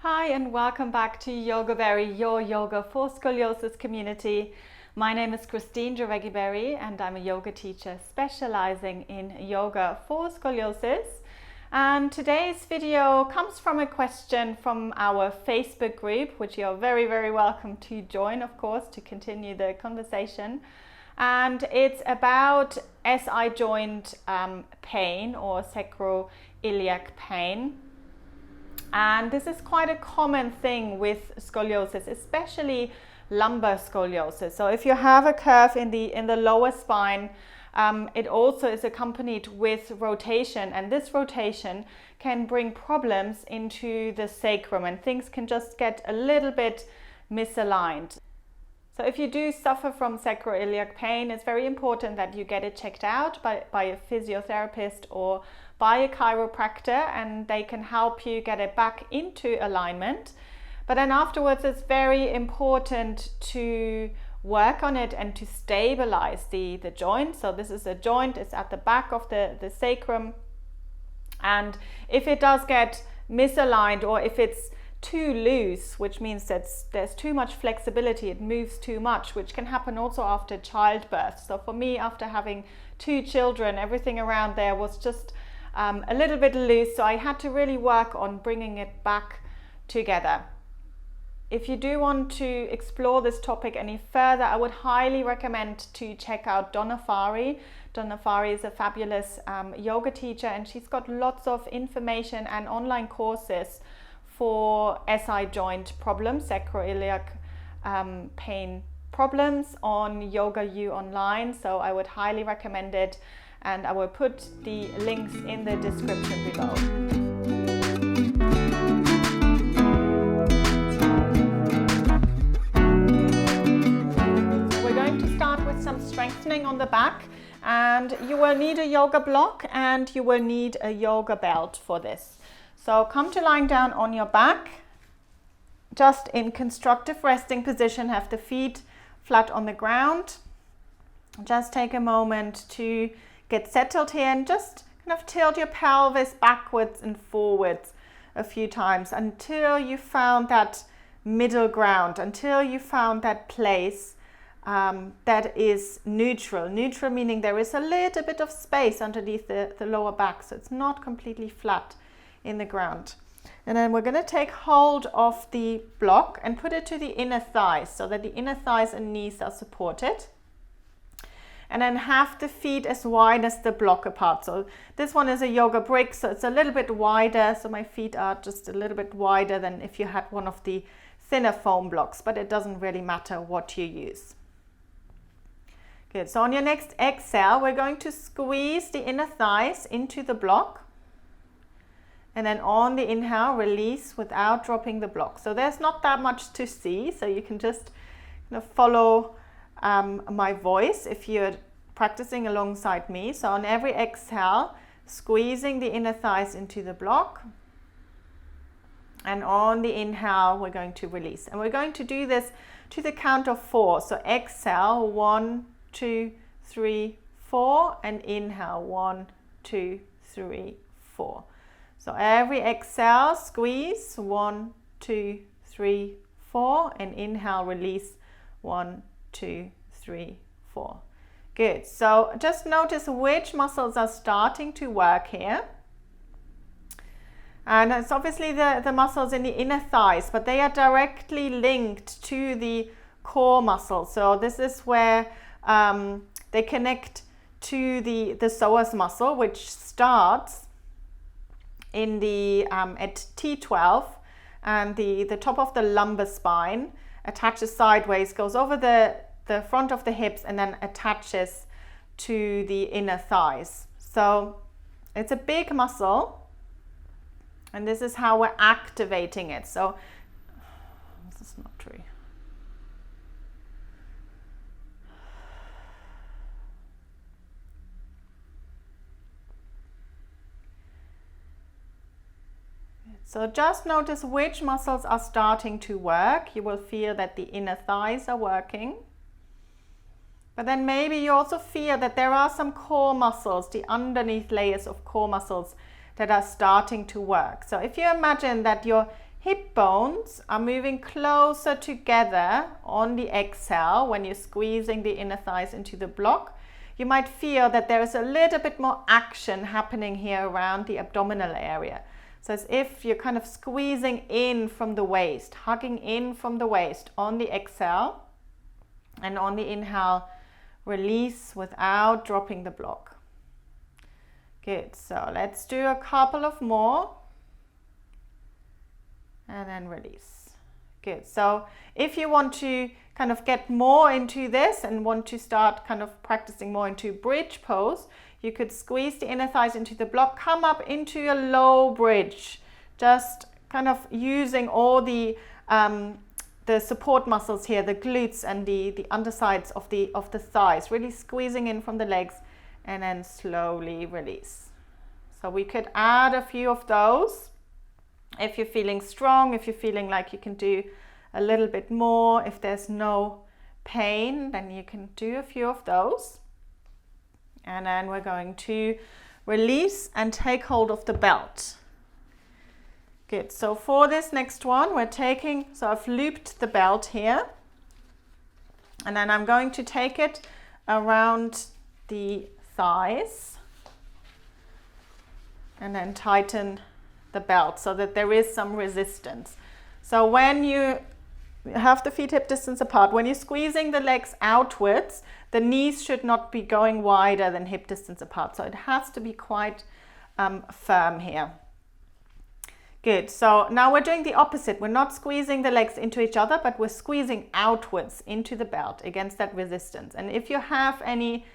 Hi and welcome back to Yogaberry, your yoga for scoliosis community. My name is Christine Javegiberry and I'm a yoga teacher specializing in yoga for scoliosis. And today's video comes from a question from our Facebook group, which you're very welcome to join, of course, to continue the conversation. And it's about SI joint pain or sacroiliac pain. And this is quite a common thing with scoliosis, especially lumbar scoliosis. So if you have a curve in the lower spine, it also is accompanied with rotation, and this rotation can bring problems into the sacrum and things can just get a little bit misaligned. So if you do suffer from sacroiliac pain, it's very important that you get it checked out by a physiotherapist or by a chiropractor, and they can help you get it back into alignment. But then afterwards, it's very important to work on it and to stabilize the joint. So this is a joint, it's at the back of the sacrum. And if it does get misaligned, or if it's too loose, which means that there's too much flexibility, it moves too much, which can happen also after childbirth. So for me, after having 2 children, everything around there was just a little bit loose, so I had to really work on bringing it back together. If you do want to explore this topic any further, I would highly recommend to check out Donna Farhi. Donna Farhi is a fabulous yoga teacher, and she's got lots of information and online courses for SI joint problems, sacroiliac pain problems on Yoga U online. So I would highly recommend it, and I will put the links in the description below. So we're going to start with some strengthening on the back, and you will need a yoga block and you will need a yoga belt for this. So come to lying down on your back, just in constructive resting position, have the feet flat on the ground. Just take a moment to get settled here and just kind of tilt your pelvis backwards and forwards a few times until you found that middle ground, until you found that place that is neutral. Neutral meaning there is a little bit of space underneath the lower back, so it's not completely flat in the ground. And then we're going to take hold of the block and put it to the inner thighs so that the inner thighs and knees are supported. And then have the feet as wide as the block apart. So this one is a yoga brick, so it's a little bit wider. So my feet are just a little bit wider than if you had one of the thinner foam blocks, but it doesn't really matter what you use. Good. So on your next exhale, we're going to squeeze the inner thighs into the block. And then on the inhale, release without dropping the block. So there's not that much to see, so you can just follow my voice if you're practicing alongside me. So on every exhale, squeezing the inner thighs into the block. And on the inhale, we're going to release. And we're going to do this to the count of 4. So exhale, 1, 2, 3, 4. And inhale, 1, 2, 3, 4. So every exhale, squeeze, 1, 2, 3, 4, and inhale, release, 1, 2, 3, 4. Good. So just notice which muscles are starting to work here. And it's obviously the muscles in the inner thighs, but they are directly linked to the core muscles. So this is where they connect to the psoas muscle, which starts in the at T12, and the top of the lumbar spine attaches sideways, goes over the front of the hips, and then attaches to the inner thighs. So it's a big muscle, and this is how we're activating it. So this is not true. So just notice which muscles are starting to work. You will feel that the inner thighs are working. But then maybe you also feel that there are some core muscles, the underneath layers of core muscles that are starting to work. So if you imagine that your hip bones are moving closer together on the exhale when you're squeezing the inner thighs into the block. You might feel that there is a little bit more action happening here around the abdominal area. So as if you're kind of squeezing in from the waist, hugging in from the waist on the exhale, and on the inhale, release without dropping the block. Good, so let's do a couple of more. And then release. Good, so if you want to kind of get more into this and want to start kind of practicing more into bridge pose, you could squeeze the inner thighs into the block, come up into a low bridge, just kind of using all the support muscles here, the glutes and the undersides of the thighs, really squeezing in from the legs, and then slowly release. So we could add a few of those. If you're feeling strong, if you're feeling like you can do a little bit more, if there's no pain, then you can do a few of those. And then we're going to release and take hold of the belt. Good, so for this next one, so I've looped the belt here. And then I'm going to take it around the thighs. And then tighten the belt so that there is some resistance. So when you have the feet hip distance apart, when you're squeezing the legs outwards, the knees should not be going wider than hip distance apart. So it has to be quite firm here. Good, so now we're doing the opposite. We're not squeezing the legs into each other, but we're squeezing outwards into the belt against that resistance. And if you have any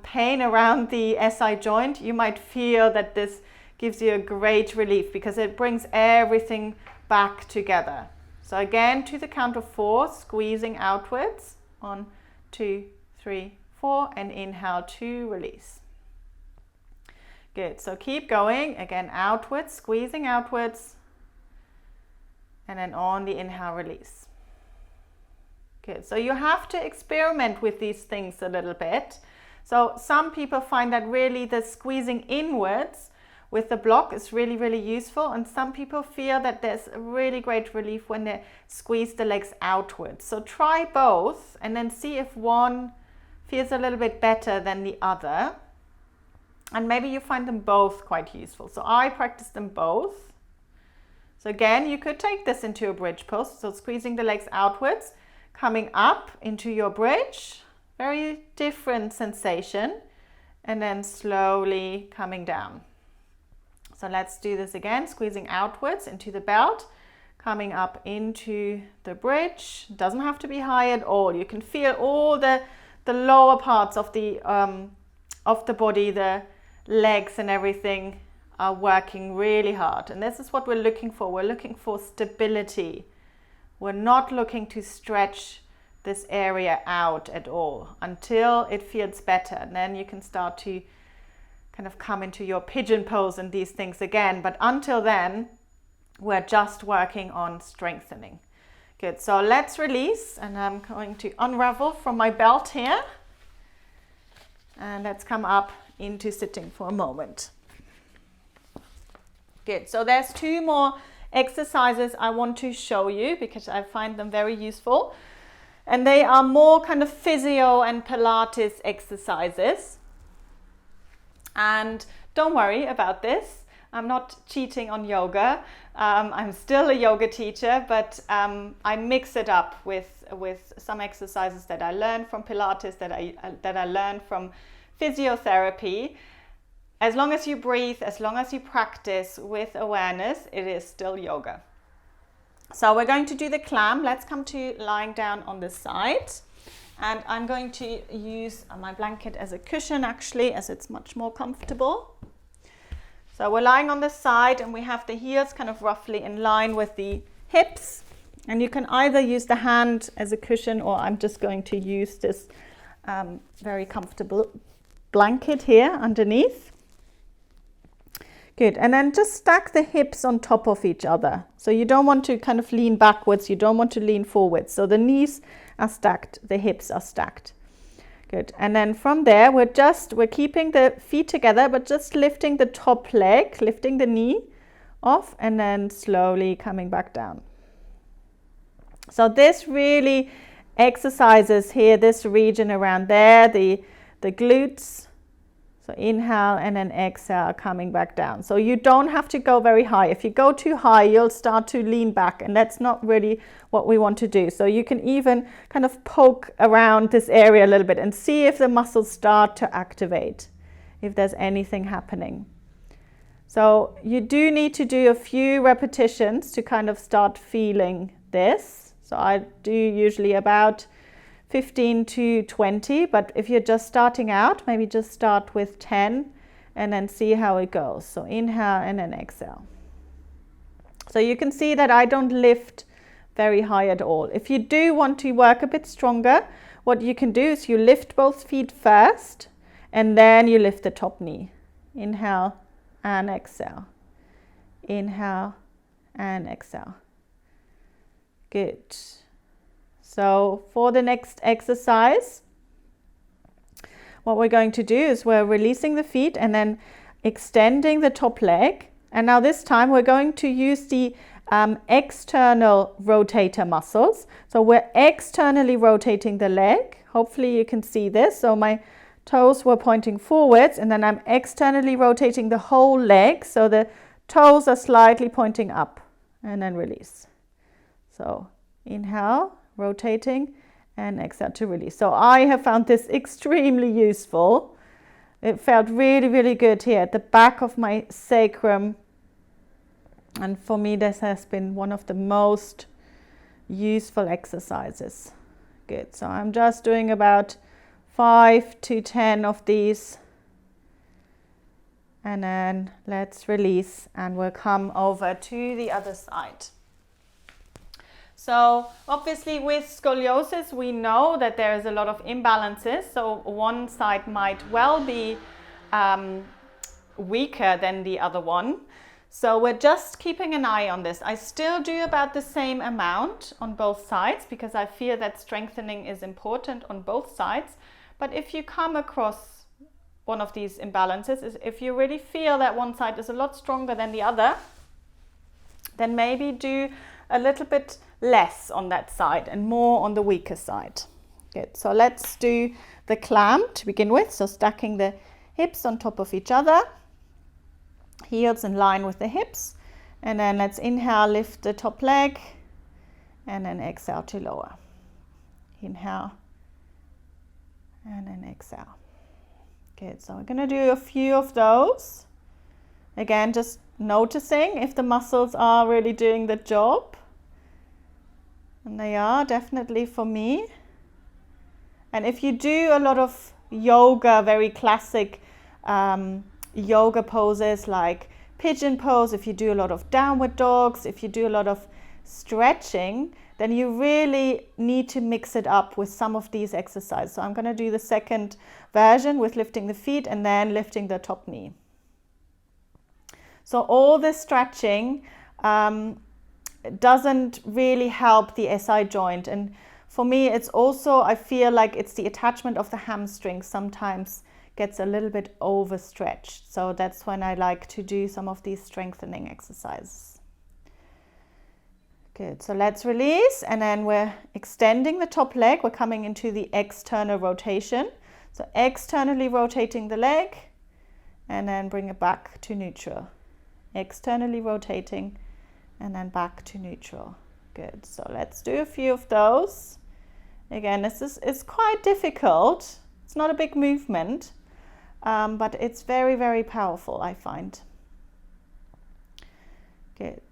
pain around the SI joint, you might feel that this gives you a great relief because it brings everything back together. So again, to the count of 4, squeezing outwards. 1, 2, 3, 4, and inhale to release. Good, so keep going. Again, outwards, squeezing outwards. And then on the inhale, release. Good, so you have to experiment with these things a little bit. So some people find that really the squeezing inwards with the block is really, really useful, and some people feel that there's a really great relief when they squeeze the legs outwards. So try both and then see if one feels a little bit better than the other, and maybe you find them both quite useful. So I practice them both. So again, you could take this into a bridge pose, so squeezing the legs outwards, coming up into your bridge, very different sensation, and then slowly coming down. So let's do this again, squeezing outwards into the belt, coming up into the bridge. It doesn't have to be high at all. You can feel all the lower parts of the body, the legs and everything are working really hard. And this is what we're looking for. We're looking for stability. We're not looking to stretch this area out at all until it feels better. And then you can start to kind of come into your pigeon pose and these things again. But until then, we're just working on strengthening. Good, so let's release, and I'm going to unravel from my belt here. And let's come up into sitting for a moment. Good, so there's 2 more exercises I want to show you because I find them very useful. And they are more kind of physio and Pilates exercises. And don't worry about this. I'm not cheating on yoga. I'm still a yoga teacher, but I mix it up with some exercises that I learned from Pilates, that I learned from physiotherapy. As long as you breathe, as long as you practice with awareness, it is still yoga. So we're going to do the clam. Let's come to lying down on the side. And I'm going to use my blanket as a cushion actually, as it's much more comfortable. So we're lying on the side and we have the heels kind of roughly in line with the hips. And you can either use the hand as a cushion, or I'm just going to use this very comfortable blanket here underneath. Good, and then just stack the hips on top of each other. So you don't want to kind of lean backwards, you don't want to lean forwards. So the knees are stacked, the hips are stacked. Good, and then from there we're keeping the feet together, but just lifting the top leg, lifting the knee off and then slowly coming back down. So this really exercises here, this region around there, the glutes. So inhale and then exhale, coming back down. So you don't have to go very high. If you go too high, you'll start to lean back, and that's not really what we want to do. So you can even kind of poke around this area a little bit and see if the muscles start to activate, if there's anything happening. So you do need to do a few repetitions to kind of start feeling this. So I do usually about 15 to 20, but if you're just starting out, maybe just start with 10 and then see how it goes. So inhale and then exhale. So you can see that I don't lift very high at all. If you do want to work a bit stronger, what you can do is you lift both feet first and then you lift the top knee. Inhale and exhale. Inhale and exhale. Good. So for the next exercise, what we're going to do is we're releasing the feet and then extending the top leg. And now this time we're going to use the external rotator muscles. So we're externally rotating the leg. Hopefully you can see this. So my toes were pointing forwards and then I'm externally rotating the whole leg. So the toes are slightly pointing up and then release. So inhale, rotating, and exhale to release. So I have found this extremely useful. It felt really, really good here at the back of my sacrum. And for me, this has been one of the most useful exercises. Good. So I'm just doing about 5 to 10 of these. And then let's release and we'll come over to the other side. So obviously with scoliosis, we know that there is a lot of imbalances. So one side might well be weaker than the other one. So we're just keeping an eye on this. I still do about the same amount on both sides because I feel that strengthening is important on both sides. But if you come across one of these imbalances, if you really feel that one side is a lot stronger than the other, then maybe do a little bit less on that side and more on the weaker side. Good. So let's do the clam to begin with. So stacking the hips on top of each other, heels in line with the hips, and then let's inhale, lift the top leg, and then exhale to lower. Inhale, and then exhale. Good. So we're going to do a few of those. Again, just noticing if the muscles are really doing the job. And they are definitely for me. And if you do a lot of yoga, very classic yoga poses like pigeon pose, if you do a lot of downward dogs, if you do a lot of stretching, then you really need to mix it up with some of these exercises. So I'm going to do the second version with lifting the feet and then lifting the top knee. So all this stretching doesn't really help the SI joint, and for me it's also, I feel like it's the attachment of the hamstring sometimes gets a little bit overstretched. So that's when I like to do some of these strengthening exercises. Good. So let's release, and then we're extending the top leg. We're coming into the external rotation. So externally rotating the leg and then bring it back to neutral. Externally rotating and then back to neutral. Good. So let's do a few of those. Again, this is quite difficult. It's not a big movement, but it's very, very powerful, I find. Good.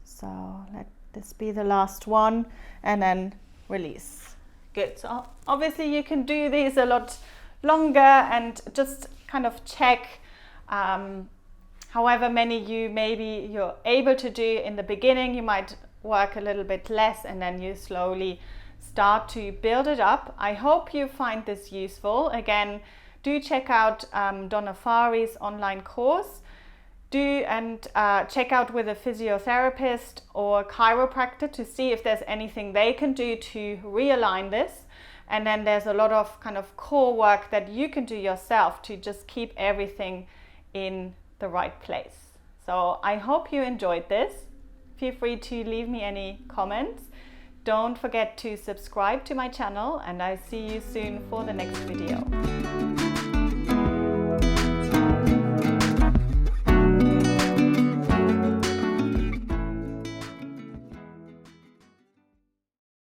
So let this be the last one and then release. Good. So obviously you can do these a lot longer and just kind of check however many you're able to do. In the beginning, you might work a little bit less and then you slowly start to build it up. I hope you find this useful. Again, do check out Donna Farhi's online course. Check out with a physiotherapist or chiropractor to see if there's anything they can do to realign this. And then there's a lot of kind of core work that you can do yourself to just keep everything in the right place. So I hope you enjoyed this. Feel free to leave me any comments. Don't forget to subscribe to my channel, and I'll see you soon for the next video.